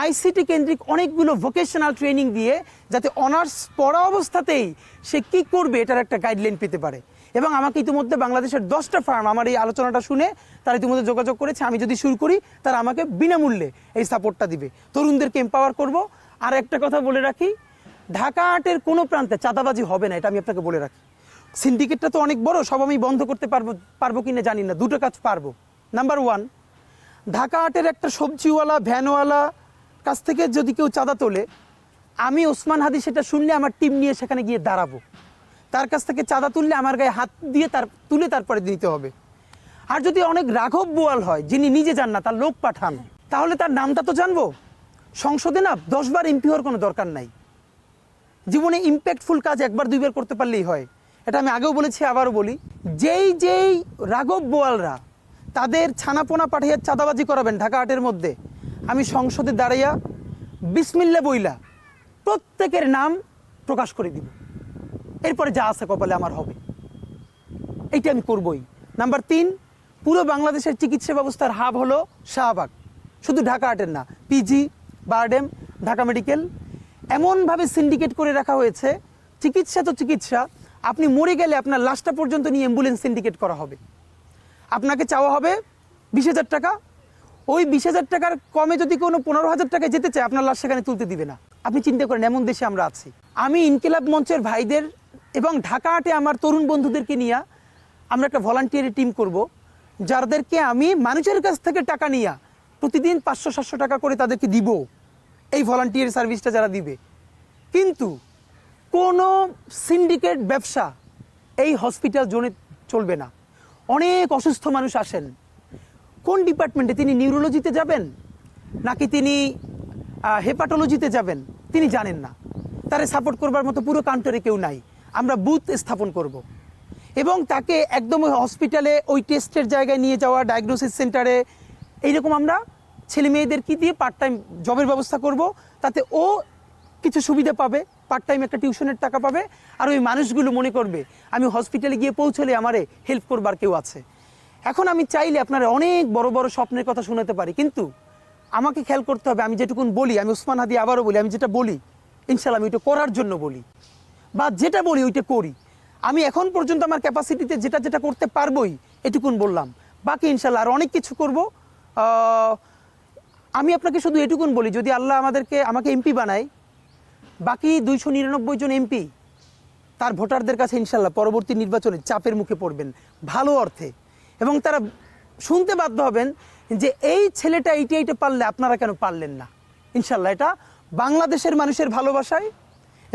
Speaker 2: আইসিটি কেন্দ্রিক অনেকগুলো ভোকেশনাল ট্রেনিং দিয়ে, যাতে অনার্স পড়া অবস্থাতেই সে কী করবে এটার একটা গাইডলাইন পেতে পারে। এবং আমাকে ইতিমধ্যে বাংলাদেশের 10টা ফার্ম আমার এই আলোচনাটা শুনে তারা ইতিমধ্যে যোগাযোগ করেছে, আমি যদি শুরু করি তারা আমাকে বিনামূল্যে এই সাপোর্টটা দিবে, তরুণদেরকে এম্পাওয়ার করব। আর একটা কথা বলে রাখি, ঢাকা আর্টের কোনো প্রান্তে চাঁদাবাজি হবে না, এটা আমি আপনাকে বলে রাখি। সিন্ডিকেটটা তো অনেক বড়, সব আমি বন্ধ করতে পারবো কিনা জানি না, 2টো কাজ পারবো। নাম্বার 1, ঢাকা আর্টের একটা সবজিওয়ালা, ভ্যানওয়ালা কাছ থেকে যদি কেউ চাঁদা তোলে, আমি ওসমান হাদি সেটা শুনলে আমার টিম নিয়ে সেখানে গিয়ে দাঁড়াবো। তার কাছ থেকে চাঁদা তুললে আমার গায়ে হাত দিয়ে তুলে তারপরে দিতে হবে। আর যদি অনেক রাঘব বোয়াল হয়, যিনি নিজে যান না, তার লোক পাঠান, তাহলে তার নামটা তো জানবো। সংসদে না 10 বার এমপি হওয়ার কোনো দরকার নাই, জীবনে ইম্প্যাক্টফুল কাজ 1 বার 2 বার করতে পারলেই হয়। এটা আমি আগেও বলেছি, আবারও বলি, যেই রাঘব বোয়ালরা তাদের ছানাপোনা পাঠিয়ে চাঁদাবাজি করাবেন ঢাকা হাটের মধ্যে, আমি সংসদে দাঁড়াইয়া বিসমিল্লা বইলা প্রত্যেকের নাম প্রকাশ করে দিব। এরপরে যা আছে কপালে আমার হবে, এইটা আমি করবই। নাম্বার 3, পুরো বাংলাদেশের চিকিৎসা ব্যবস্থার হাব হলো শাহবাগ, শুধু ঢাকা হাটের না, পিজি, বারডেম, ঢাকা মেডিকেল, এমনভাবে সিন্ডিকেট করে রাখা হয়েছে। চিকিৎসা তো চিকিৎসা, আপনি মরে গেলে আপনার লাশটা পর্যন্ত নিয়ে অ্যাম্বুলেন্স সিন্ডিকেট করা হবে। আপনাকে চাওয়া হবে 20,000 টাকা, ওই 20,000 টাকার কমে যদি কোনো 15,000 টাকায় যেতে চায় আপনার লাশ সেখানে তুলতে দিবে না। আপনি চিন্তা করেন এমন দেশে আমরা আছি। আমি ইনকিলাব মঞ্চের ভাইদের এবং ঢাকা হাটে আমার তরুণ বন্ধুদেরকে নিয়ে আমরা একটা ভলান্টিয়ারি টিম করব, যাদেরকে আমি মানুষের কাছ থেকে টাকা নিয়ে প্রতিদিন 500-700 টাকা করে তাদেরকে দিব, এই ভলান্টিয়ারি সার্ভিসটা যারা দিবে। কিন্তু কোনো সিন্ডিকেট ব্যবসা এই হসপিটাল জোনে চলবে না। অনেক অসুস্থ মানুষ আসেন, কোন ডিপার্টমেন্টে, তিনি নিউরোলজিতে যাবেন নাকি তিনি হেপাটোলজিতে যাবেন তিনি জানেন না, তারে সাপোর্ট করবার মতো পুরো কাউন্টারে কেউ নাই। আমরা বুথ স্থাপন করব এবং তাকে একদম ওই হসপিটালে ওই টেস্টের জায়গায় নিয়ে যাওয়া, ডায়াগনোসিস সেন্টারে, এইরকম আমরা ছেলে মেয়েদেরকে দিয়ে পার্ট টাইম জবের ব্যবস্থা করব, তাতে ও কিছু সুবিধা পাবে, পার্ট টাইম একটা টিউশনের টাকা পাবে, আর ওই মানুষগুলো মনে করবে আমি হসপিটালে গিয়ে পৌঁছলে আমারে হেল্প করবার কেউ আছে। এখন আমি চাইলে আপনারা অনেক বড় বড় স্বপ্নের কথা শোনাতে পারি, কিন্তু আমাকে খেয়াল করতে হবে আমি যেটুকুন বলি, আমি ওসমান হাদি আবারও বলি, আমি যেটা বলি ইনশাল্লাহ আমি ওইটা করার জন্য বলি, বা যেটা বলি ওইটা করি। আমি এখন পর্যন্ত আমার ক্যাপাসিটিতে যেটা যেটা করতে পারবোই এটুকুন বললাম, বাকি ইনশাল্লাহ আর অনেক কিছু করব। আমি আপনাকে শুধু এটুকুন বলি, যদি আল্লাহ আমাকে এমপি বানায়, বাকি 299 জন এমপি তার ভোটারদের কাছে ইনশাল্লাহ পরবর্তী নির্বাচনে চাপের মুখে পড়বেন ভালো অর্থে, এবং তারা শুনতে বাধ্য হবেন যে এই ছেলেটা এইটা পারলে আপনারা কেন পারলেন না। ইনশাল্লাহ এটা বাংলাদেশের মানুষের ভালোবাসায়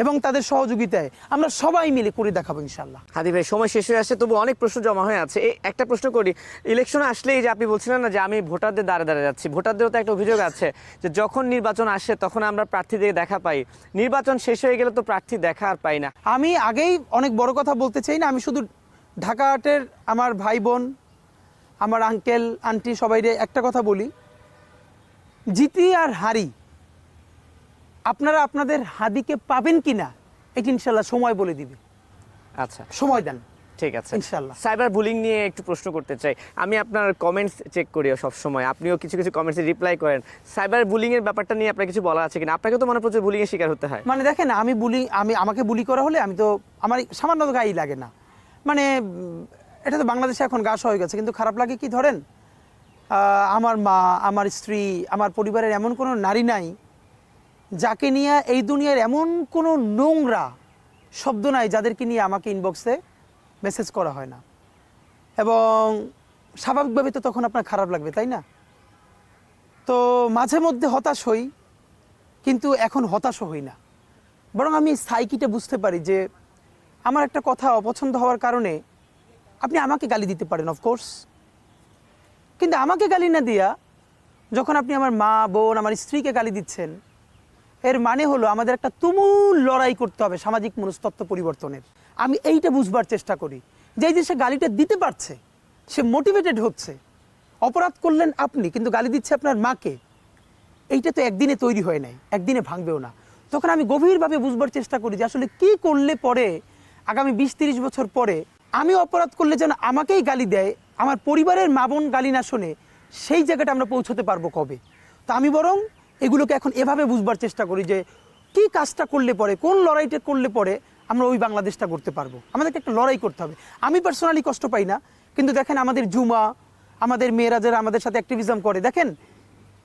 Speaker 2: এবং তাদের সহযোগিতায় আমরা সবাই মিলে করে দেখাবো ইনশাল্লাহ।
Speaker 1: হাদি ভাই, সময় শেষ হয়ে আসছে, তবু অনেক প্রশ্ন জমা হয়ে আছে। এই একটা প্রশ্ন করি, ইলেকশনে আসলেই যে আপনি বলছিলেন না যে আমি ভোটারদের দ্বারে যাচ্ছি, ভোটারদেরও তো একটা অভিযোগ আছে যে যখন নির্বাচন আসে তখন আমরা প্রার্থীদের দেখা পাই, নির্বাচন শেষ হয়ে গেলে তো প্রার্থী দেখা আর পাই না।
Speaker 2: আমি আগেই অনেক বড় কথা বলতে চাই না, আমি শুধু ঢাকা হাটের আমার ভাই বোন, আমার আঙ্কেল আন্টি সবাইরে একটা কথা বলি, জিতি আর হারি আপনারা আপনাদের হাদিকে পাবেন কিনা এটা ইনশাল্লাহ সময় বলে দিবে।
Speaker 1: আচ্ছা,
Speaker 2: সময় দেন,
Speaker 1: ঠিক আছে।
Speaker 2: ইনশাল্লাহ।
Speaker 1: সাইবার বুলিং নিয়ে একটু প্রশ্ন করতে চাই। আমি আপনার কমেন্টস চেক করি সব সময়, আপনিও কিছু কিছু কমেন্টসে রিপ্লাই করেন। সাইবার বুলিং এর ব্যাপারটা নিয়ে আপনার কিছু বলা আছে কিনা? আপনাকে তো মনে প্রচুর বুলিং এর শিকার হতে হয়।
Speaker 2: মানে দেখেন, আমাকে বুলি করা হলে আমি তো আমার সামান্য গায়ে লাগে না, মানে এটা তো বাংলাদেশে এখন গাছ হয়ে গেছে, কিন্তু খারাপ লাগে কি ধরেন, আমার মা, আমার স্ত্রী, আমার পরিবারের এমন কোনো নারী নাই যাকে নিয়ে এই দুনিয়ার এমন কোনো নোংরা শব্দ নাই যাদেরকে নিয়ে আমাকে ইনবক্সে মেসেজ করা হয় না, এবং স্বাভাবিকভাবে তো তখন আপনার খারাপ লাগবে, তাই না? তো মাঝে মধ্যে হতাশ হই, কিন্তু এখন হতাশও হই না, বরং আমি সাইকিটা বুঝতে পারি যে আমার একটা কথা অপছন্দ হওয়ার কারণে আপনি আমাকে গালি দিতে পারেন অফকোর্স, কিন্তু আমাকে গালি না দিয়া যখন আপনি আমার মা, বোন, আমার স্ত্রীকে গালি দিচ্ছেন, এর মানে হলো আমাদের একটা তুমুল লড়াই করতে হবে সামাজিক মনস্তত্ত্ব পরিবর্তনের। আমি এইটা বুঝবার চেষ্টা করি যে এই যে সে গালিটা দিতে পারছে, সে মোটিভেটেড হচ্ছে। অপরাধ করলেন আপনি, কিন্তু গালি দিচ্ছে আপনার মাকে, এইটা তো একদিনে তৈরি হয় নাই, একদিনে ভাঙবেও না। তখন আমি গভীরভাবে বুঝবার চেষ্টা করি যে আসলে কি করলে পরে আগামী 20-30 বছর পরে আমি অপরাধ করলে যেন আমাকেই গালি দেয়, আমার পরিবারের মা বোন গালি না শোনে, সেই জায়গাটা আমরা পৌঁছতে পারবো কবে। তো আমি বরং এগুলোকে এখন এভাবে বুঝবার চেষ্টা করি যে কি কাজটা করলে পরে, কোন লড়াইটা করলে পরে আমরা ওই বাংলাদেশটা করতে পারবো। আমাদেরকে একটা লড়াই করতে হবে। আমি পার্সোনালি কষ্ট পাই না, কিন্তু দেখেন আমাদের জুমা, আমাদের মেয়েরা যারা আমাদের সাথে অ্যাক্টিভিজম করে, দেখেন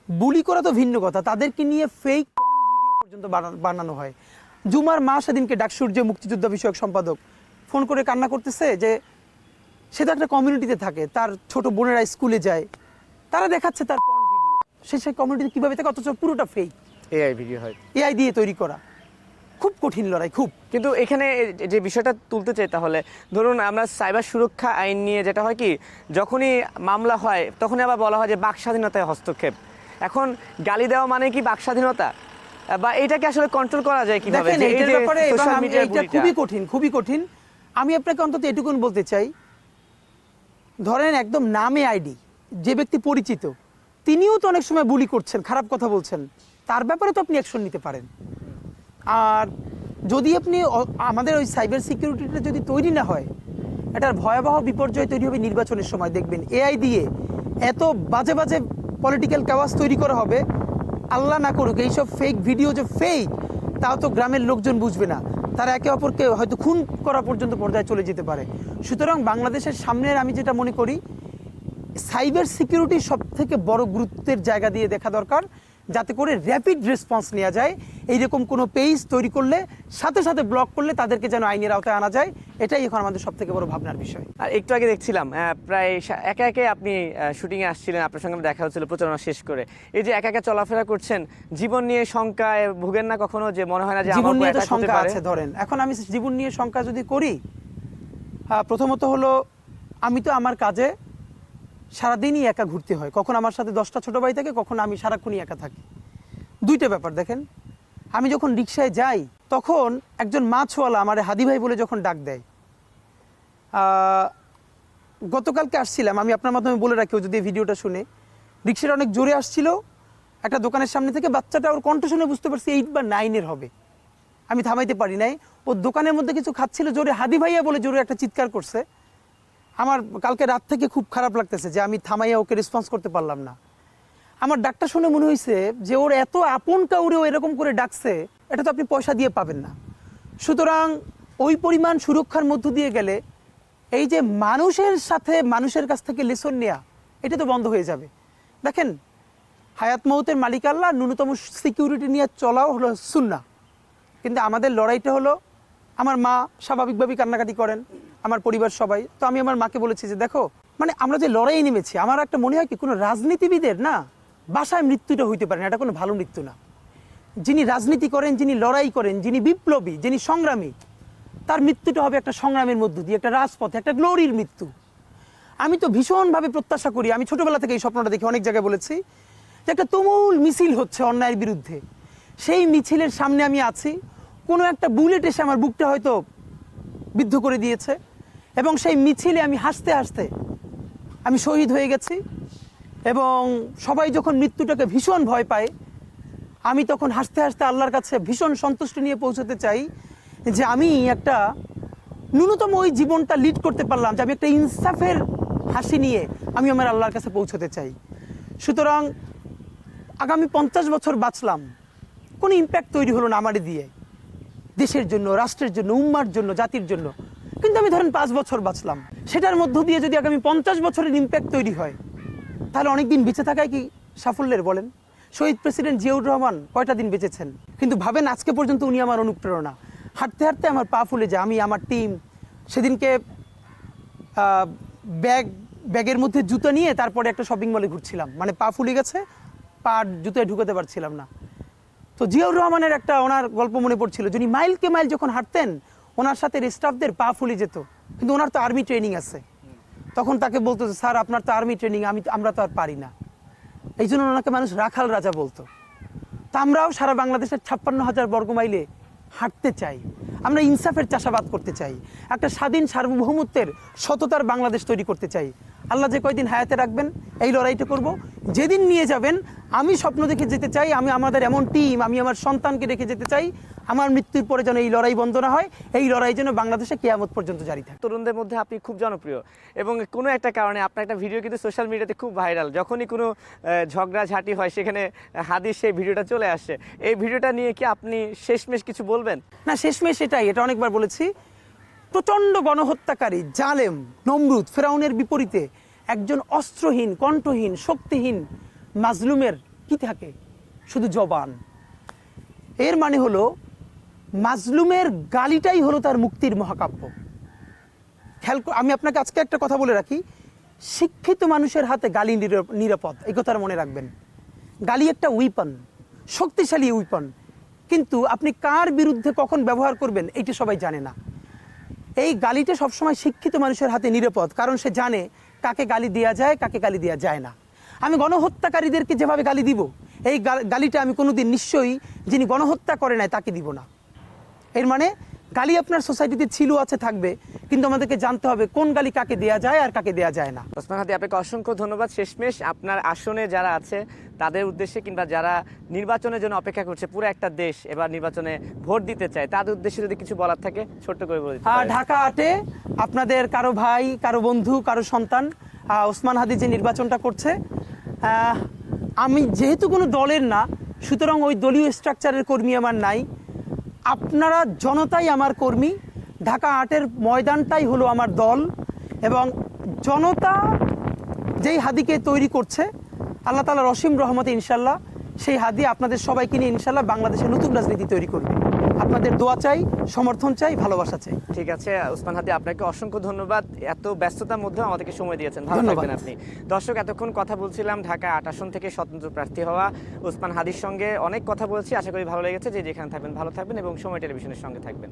Speaker 2: বুলি করা তো ভিন্ন কথা, তাদেরকে নিয়ে ফেক ভিডিও পর্যন্ত বানানো হয়। জুমার মা সেদিনকে ডাকসুর যে মুক্তিযোদ্ধা বিষয়ক সম্পাদক ফোন করে কান্না করতেছে যে সে তো একটা কমিউনিটিতে থাকে, তার ছোট বোনেরা স্কুলে যায়, তারা দেখাচ্ছে তার পর্ন ভিডিও, সেই কমিউনিটিতে কীভাবে থাকে, অথচ পুরোটা ফেক
Speaker 1: এআই ভিডিও হয়,
Speaker 2: এআই দিয়ে তৈরি করা। খুব কঠিন লড়াই, খুব।
Speaker 1: কিন্তু এখানে যে বিষয়টা তুলতে চাই, তাহলে ধরুন আমরা সাইবার সুরক্ষা আইন নিয়ে যেটা হয় কি, যখনই মামলা হয় তখনই আবার বলা হয় যে বাক স্বাধীনতায় হস্তক্ষেপ। এখন গালি দেওয়া মানে কি বাক স্বাধীনতা, বা এটাকে আসলে কন্ট্রোল করা যায় কিভাবে?
Speaker 2: দেখেন এইটার ব্যাপারে এটা খুবই কঠিন, খুবই কঠিন। আমি আপনাকে অন্তত এটুকুন বলতে চাই, ধরেন একদম নামে আইডি, যে ব্যক্তি পরিচিত তিনিও তো অনেক সময় বুলি করছেন, খারাপ কথা বলছেন, তার ব্যাপারে তো আপনি অ্যাকশন নিতে পারেন। আর যদি আপনি আমাদের ওই সাইবার সিকিউরিটিটা যদি তৈরি না হয়, এটার ভয়াবহ বিপর্যয় তৈরি হবে নির্বাচনের সময়। দেখবেন এআই দিয়ে এত বাজে বাজে পলিটিক্যাল কাওয়াজ তৈরি করা হবে, আল্লাহ না করুক এইসব ফেক ভিডিও যে ফেক, তাও তো গ্রামের লোকজন বুঝবে না, তারা একে অপরকে হয়তো খুন করা পর্যন্ত পর্যায়ে চলে যেতে পারে। সুতরাং বাংলাদেশের সামনের আমি যেটা মনে করি, সাইবার সিকিউরিটি সব থেকে বড় গুরুত্বের জায়গা দিয়ে দেখা দরকার, যাতে করে র্যাপিড রেসপন্স নেওয়া যায়। এইরকম কোনো পেজ তৈরি করলে সাথে সাথে ব্লক করলে তাদেরকে যেন আইনের আওতায় আনা যায়, এটাই এখন আমাদের সব থেকে বড় ভাবনার বিষয়।
Speaker 1: আর একটু আগে দেখছিলাম প্রায় একা একে আপনি শুটিংয়ে আসছিলেন, আপনার সঙ্গে দেখা হচ্ছিল প্রচারণা শেষ করে। এই যে একা একা চলাফেরা করছেন, জীবন নিয়ে শঙ্কায় ভোগেন না কখনো, যে মনে হয় না যে
Speaker 2: জীবন নিয়ে তো
Speaker 1: আমার
Speaker 2: শঙ্কা আছে? ধরেন এখন আমি জীবন নিয়ে শঙ্কা যদি করি, প্রথমত হলো আমি তো আমার কাজে সারাদিনই একা ঘুরতে হয়, কখন আমার সাথে 10টা ছোটো ভাই থাকে, কখন আমি সারাক্ষণই একা থাকি। দুইটা ব্যাপার দেখেন, আমি যখন রিক্সায় যাই তখন একজন মাছওয়ালা আমার হাদি ভাই বলে যখন ডাক দেয়, গতকালকে আসছিলাম, আমি আপনার মাধ্যমে বলে রাখি, যদি এই ভিডিওটা শুনে, রিক্সাটা অনেক জোরে আসছিল, একটা দোকানের সামনে থেকে বাচ্চাটা ওর কণ্ঠ শুনে বুঝতে পারছি 8 বা 9 হবে। আমি থামাইতে পারি নাই, ও দোকানের মধ্যে কিছু খাচ্ছিল, জোরে হাদি ভাইয়া বলে জোরে একটা চিৎকার করছে। আমার কালকে রাত থেকে খুব খারাপ লাগতেছে যে আমি থামাইয়া ওকে রেসপন্স করতে পারলাম না। আমার ডাকটা শুনে মনে হয়েছে যে ওর এত আপন কাউরেও এরকম করে ডাকছে, এটা তো আপনি পয়সা দিয়ে পাবেন না। সুতরাং ওই পরিমাণ সুরক্ষার মধ্য দিয়ে গেলে এই যে মানুষের সাথে মানুষের কাছ থেকে লেসন নেওয়া, এটা তো বন্ধ হয়ে যাবে। দেখেন, হায়াত মৌতের মালিক আল্লাহ, ন্যূনতম সিকিউরিটি নিয়ে চলাও হলো সুন্নাহ। কিন্তু আমাদের লড়াইটা হলো, আমার মা স্বাভাবিকভাবেই কান্নাকাটি করেন, আমার পরিবার সবাই, তো আমি আমার মাকে বলেছি যে দেখো, মানে আমরা যে লড়াই নেমেছি, আমার একটা মনে হয় কি, কোনো রাজনীতিবিদের না বাসায় মৃত্যুটা হইতে পারে না, এটা কোনো ভালো মৃত্যু না। যিনি রাজনীতি করেন, যিনি লড়াই করেন, যিনি বিপ্লবী, যিনি সংগ্রামী, তার মৃত্যুটা হবে একটা সংগ্রামের মধ্য দিয়ে, একটা রাজপথে, একটা গ্লোরির মৃত্যু। আমি তো ভীষণভাবে প্রত্যাশা করি, আমি ছোটবেলা থেকে এই স্বপ্নটা দেখি, অনেক জায়গায় বলেছি, যে একটা তুমুল মিছিল হচ্ছে অন্যায়ের বিরুদ্ধে, সেই মিছিলের সামনে আমি আছি, কোনো একটা বুলেট এসে আমার বুকটা হয়তো বিদ্ধ করে দিয়েছে, এবং সেই মিছিলে আমি হাসতে হাসতে আমি শহীদ হয়ে গেছি। এবং সবাই যখন মৃত্যুটাকে ভীষণ ভয় পায়, আমি তখন হাসতে হাসতে আল্লাহর কাছে ভীষণ সন্তুষ্টি নিয়ে পৌঁছতে চাই যে আমি একটা ন্যূনতম ওই জীবনটা লিড করতে পারলাম, যে আমি একটা ইনসাফের হাসি নিয়ে আমি আমার আল্লাহর কাছে পৌঁছতে চাই। সুতরাং আগামী 50 বছর বাঁচলাম, কোনো ইম্প্যাক্ট তৈরি হলো না আমারে দিয়ে, দেশের জন্য, রাষ্ট্রের জন্য, উম্মার জন্য, জাতির জন্য। কিন্তু আমি ধরেন 5 বছর বাঁচলাম, সেটার মধ্য দিয়ে যদি আগামী 50 বছরের ইম্প্যাক্ট তৈরি হয়, তাহলে অনেক দিন বেঁচে থাকায় কি সাফল্যের? বলেন, শহীদ প্রেসিডেন্ট জিয়াউর রহমান কয়টা দিন বেঁচেছেন? কিন্তু ভাবেন, আজকে পর্যন্ত উনি আমার অনুপ্রেরণা। হাঁটতে হাঁটতে আমার পা ফুলে যায়, আমি আমার টিম সেদিনকে ব্যাগের মধ্যে জুতো নিয়ে তারপরে একটা শপিং মলে ঘুরছিলাম, মানে পা ফুলে গেছে, পা জুতোয় ঢুকাতে পারছিলাম না। তো জিয়াউর রহমানের একটা ওনার গল্প মনে পড়ছিল, যিনি মাইলকে মাইল যখন হাঁটতেন, ওনার সাথে স্টাফদের পা ফুলে যেত, কিন্তু ওনার তো আর্মি ট্রেনিং আছে। তখন তাকে বলতো, স্যার আপনার তো আর্মি ট্রেনিং, আমরা তো আর পারি না। এই জন্য ওনাকে মানুষ রাখাল রাজা বলতো। তা আমরাও সারা বাংলাদেশের 56,000 বর্গমাইলে হাঁটতে চাই, আমরা ইনসাফের চাষাবাদ করতে চাই, একটা স্বাধীন সার্বভৌমত্বের সততার বাংলাদেশ তৈরি করতে চাই। আল্লাহ যে কয়দিন হায়াতে রাখবেন, এই লড়াইটা করব। যেদিন নিয়ে যাবেন, আমি স্বপ্ন দেখে যেতে চাই, আমি আমাদের এমন টিম, আমি আমার সন্তানকে রেখে যেতে চাই, আমার মৃত্যুর পরে যেন এই লড়াই বন্ধ না হয়, এই লড়াই যেন বাংলাদেশে কিয়ামত পর্যন্ত জারি থাকে।
Speaker 1: তরুণদের মধ্যে আপনি খুব জনপ্রিয়, এবং কোনো একটা কারণে আপনার একটা ভিডিও কিন্তু সোশ্যাল মিডিয়াতে খুব ভাইরাল। যখনই কোনো ঝগড়াঝাটি হয়, সেখানে হাদিস সেই ভিডিওটা চলে আসে। এই ভিডিওটা নিয়ে কি আপনি শেষমেশ কিছু বলবেন?
Speaker 2: না, শেষমেশ এটাই, এটা অনেকবার বলেছি, প্রচণ্ড গণহত্যাকারী জালেম নমরুদ ফেরাউনের বিপরীতে একজন অস্ত্রহীন, কণ্ঠহীন, শক্তিহীন মাজলুমের কি থাকে? শুধু জবান। এর মানে হলো মাজলুমের গালিটাই হলো তার মুক্তির মহাকাব্য। আমি আপনাকে আজকে একটা কথা বলে রাখি, শিক্ষিত মানুষের হাতে গালি নিরাপদ, এই কথাটা মনে রাখবেন। গালি একটা উইপন, শক্তিশালী উইপন, কিন্তু আপনি কার বিরুদ্ধে কখন ব্যবহার করবেন এইটা সবাই জানে না। এই গালিটা সবসময় শিক্ষিত মানুষের হাতে নিরাপদ, কারণ সে জানে কাকে গালি দেওয়া যায়, কাকে গালি দেওয়া যায় না। আমি গণহত্যাকারীদেরকে যেভাবে গালি দিব, এই গালিটা আমি কোনোদিন নিশ্চয়ই যিনি গণহত্যা করে নাই তাকে দিব না। এর মানে গালি আপনার সোসাইটিতে ছিল, আছে, থাকবে, কিন্তু আমাদেরকে জানতে হবে কোন গালি কাকে দেয়া যায় আর কাকে দেয়া যায় না।
Speaker 1: ওসমান হাদি, আপনাকে অসংখ্য ধন্যবাদ। শেষমেশ আপনার আসনে যারা আছে তাদের উদ্দেশ্যে কিংবা যারা নির্বাচনের জন্য অপেক্ষা করছে, পুরো একটা দেশ এবার নির্বাচনে ভোট দিতে চায়, তাদের উদ্দেশ্যে যদি কিছু বলার থাকে ছোট্ট করে বলে দিতে পারেন।
Speaker 2: ঢাকা 8-এ আপনাদের কারো ভাই, কারো বন্ধু, কারো সন্তান ওসমান হাদি যে নির্বাচনটা করছে, আমি যেহেতু কোনো দলের না, সুতরাং ওই দলীয় স্ট্রাকচারের কর্মী আমার নাই। আপনারা জনতাই আমার কর্মী, ঢাকা 8-এর ময়দানটাই হলো আমার দল, এবং জনতা যেই হাদিকে তৈরি করছে, আল্লাহ তাআলার অসীম রহমতে ইনশাল্লাহ সেই হাদি আপনাদের সবাইকে নিয়ে ইনশাল্লাহ বাংলাদেশের নতুন রাজনীতি তৈরি করবে। আপনাদের দোয়া চাই, সমর্থন চাই, ভালোবাসা চাই।
Speaker 1: ঠিক আছে ওসমান হাদি, আপনাকে অসংখ্য ধন্যবাদ। এত ব্যস্ততার মধ্যেও আমাদেরকে সময় দিয়েছেন, ভালো
Speaker 2: ধন্যবাদ।
Speaker 1: থাকবেন আপনি। দর্শক, এতক্ষণ কথা বলছিলাম ঢাকা 8 আসন থেকে স্বতন্ত্র প্রার্থী হওয়া ওসমান হাদির সঙ্গে, অনেক কথা বলছি। আশা করি ভালো লেগেছে। যে যেখানে থাকবেন ভালো থাকবেন এবং সময় টেলিভিশনের সঙ্গে থাকবেন।